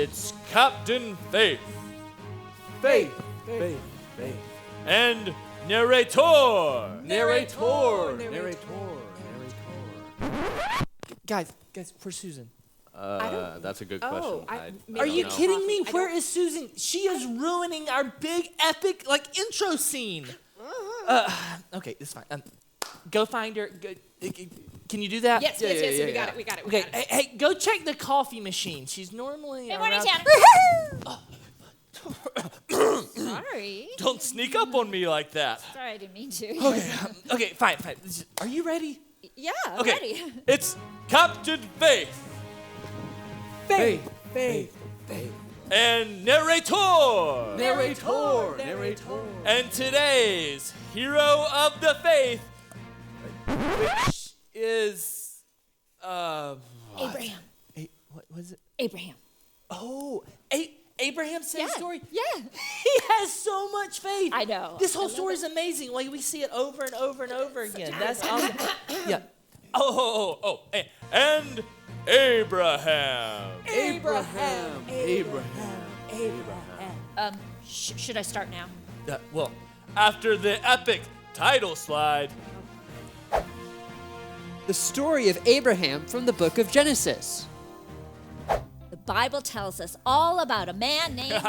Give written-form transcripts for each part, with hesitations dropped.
it's Captain Faith. Faith. And narrator. Guys, where's Susan? That's a good question. Are you kidding me? Where is Susan? She is ruining our big, epic, intro scene. Okay, it's fine. Go find her. Can you do that? Yes, we got it. Okay, hey, go check the coffee machine. She's normally Hey, morning, around. Tanner. Sorry. Don't sneak up on me like that. Sorry, I didn't mean to. Okay, fine. Are you ready? Yeah, Okay, ready. it's Captain Faith. Faith. And narrator. Narrator. And today's hero of the faith, which is, Abraham. What was it? Abraham. Oh, Abraham said story? Yeah. He has so much faith. I know. This whole story is amazing. We see it over and over and over again. That's awesome. Yeah. And Abraham. Should I start now? Well, after the epic title slide. The story of Abraham from the book of Genesis. The Bible tells us all about a man named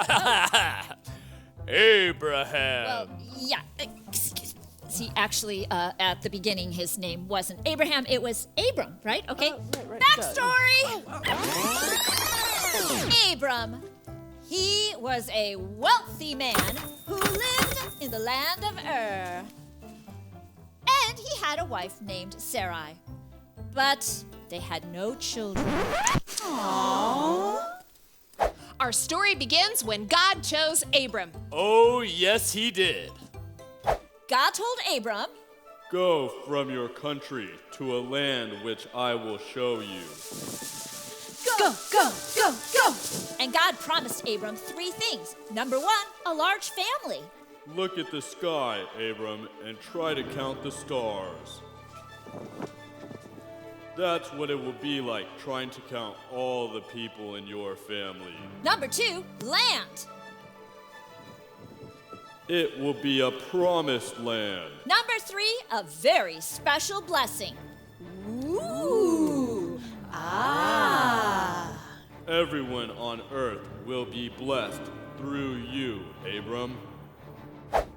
Abraham. Well, yeah. Excuse me. See, actually, at the beginning, his name wasn't Abraham. It was Abram, right? Okay. Right. Backstory. Abram. He was a wealthy man who lived in the land of Ur. And he had a wife named Sarai. But they had no children. Aww. Our story begins when God chose Abram. Oh, yes, he did. God told Abram, "Go from your country to a land which I will show you." Go. And God promised Abram 3 things. Number 1, a large family. Look at the sky, Abram, and try to count the stars. That's what it will be like trying to count all the people in your family. Number 2, land. It will be a promised land. Number 3, a very special blessing. Ooh. Everyone on earth will be blessed through you, Abram.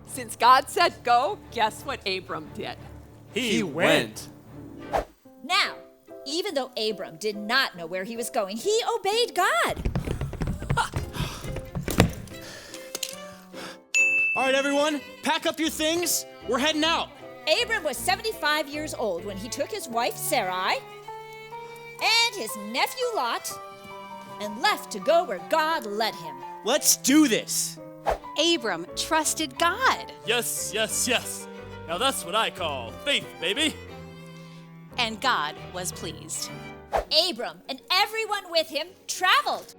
Since God said go, guess what Abram did? He went. Now, even though Abram did not know where he was going, he obeyed God. All right, everyone, pack up your things. We're heading out. Abram was 75 years old when he took his wife Sarai and his nephew Lot and left to go where God led him. Let's do this. Abram trusted God. Yes. Now that's what I call faith, baby. And God was pleased. Abram and everyone with him traveled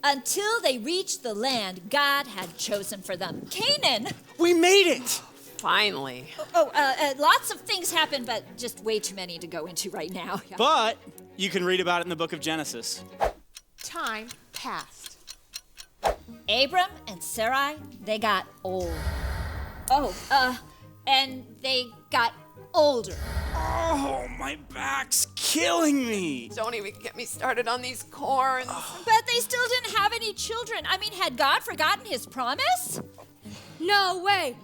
until they reached the land God had chosen for them, Canaan. We made it. Finally. Lots of things happened, but just way too many to go into right now. But you can read about it in the book of Genesis. Time passed. Abram and Sarai, they got old. And they got older. Oh, my back's killing me. Don't even get me started on these corns. But they still didn't have any children. I mean, had God forgotten his promise? No way.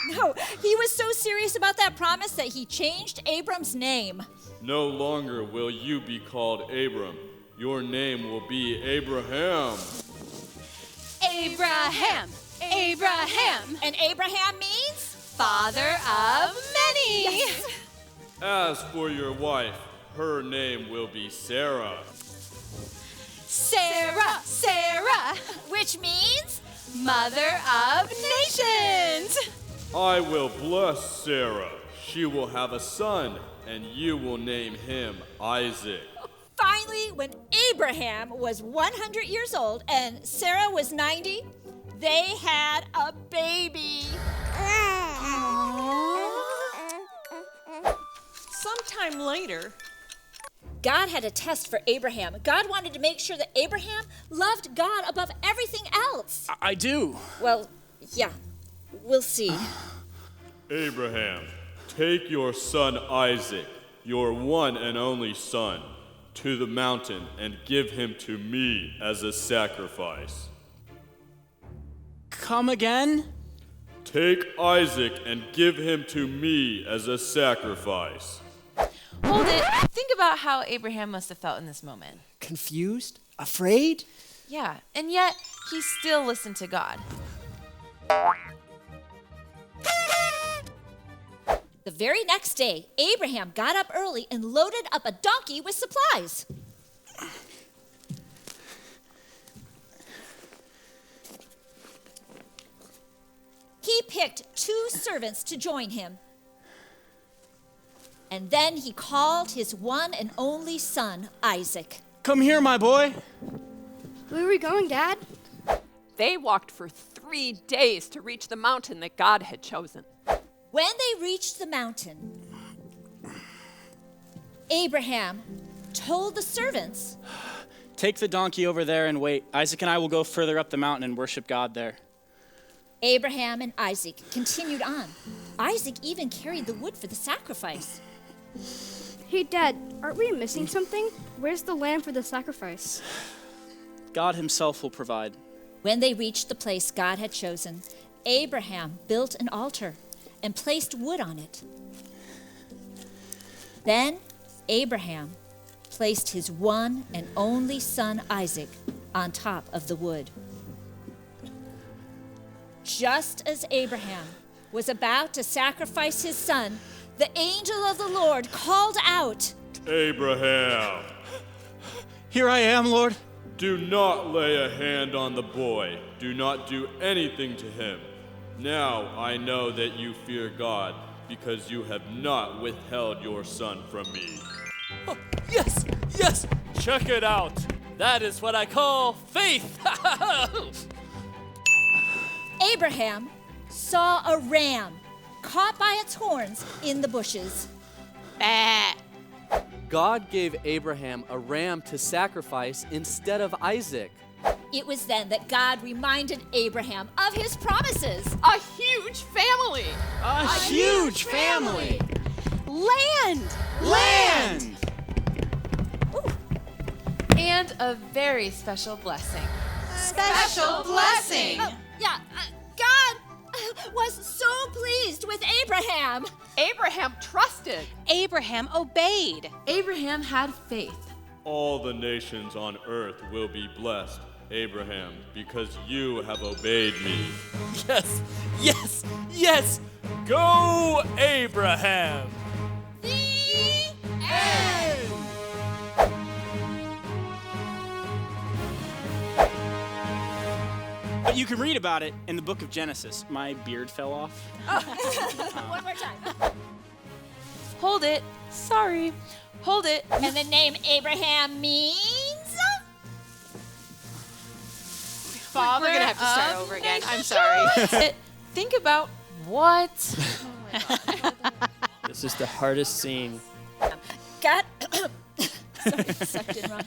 No, he was so serious about that promise that he changed Abram's name. No longer will you be called Abram. Your name will be Abraham. Abraham. And Abraham means? Father of many. Yes. As for your wife, her name will be Sarah. Sarah. Which means? Mother of nations. I will bless Sarah. She will have a son, and you will name him Isaac. Finally, when Abraham was 100 years old and Sarah was 90, they had a baby. Sometime later, God had a test for Abraham. God wanted to make sure that Abraham loved God above everything else. I do. Well, yeah, we'll see. Abraham, take your son Isaac, your one and only son, to the mountain and give him to me as a sacrifice. Come again? Take Isaac and give him to me as a sacrifice. Hold it. Think about how Abraham must have felt in this moment. Confused? Afraid? Yeah, and yet he still listened to God. The very next day, Abraham got up early and loaded up a donkey with supplies. He picked 2 servants to join him. And then he called his one and only son, Isaac. Come here, my boy. Where are we going, Dad? They walked for 3 days to reach the mountain that God had chosen. When they reached the mountain, Abraham told the servants, Take the donkey over there and wait. Isaac and I will go further up the mountain and worship God there. Abraham and Isaac continued on. Isaac even carried the wood for the sacrifice. Hey, Dad, aren't we missing something? Where's the lamb for the sacrifice? God himself will provide. When they reached the place God had chosen, Abraham built an altar and placed wood on it. Then Abraham placed his one and only son Isaac on top of the wood. Just as Abraham was about to sacrifice his son, the angel of the Lord called out, Abraham, Here I am, Lord. do not lay a hand on the boy. Do not do anything to him. Now I know that you fear God, because you have not withheld your son from me. Oh, yes, yes, check it out. That is what I call faith. Abraham saw a ram caught by its horns in the bushes. Bah. God gave Abraham a ram to sacrifice instead of Isaac. It was then that God reminded Abraham of his promises. A huge family! A huge family. Land! Land! And a very special blessing. Special blessing! God was so pleased with Abraham. Abraham trusted. Abraham obeyed. Abraham had faith. All the nations on earth will be blessed, Abraham, because you have obeyed me. Yes, yes, yes. Go, Abraham. The end. But you can read about it in the book of Genesis. My beard fell off. One more time. Hold it. Sorry. Hold it. And the name Abraham means? Father We're gonna have to start over again. I'm sorry. Think about what? This is the hardest scene. God. Sorry, sucked in wrong.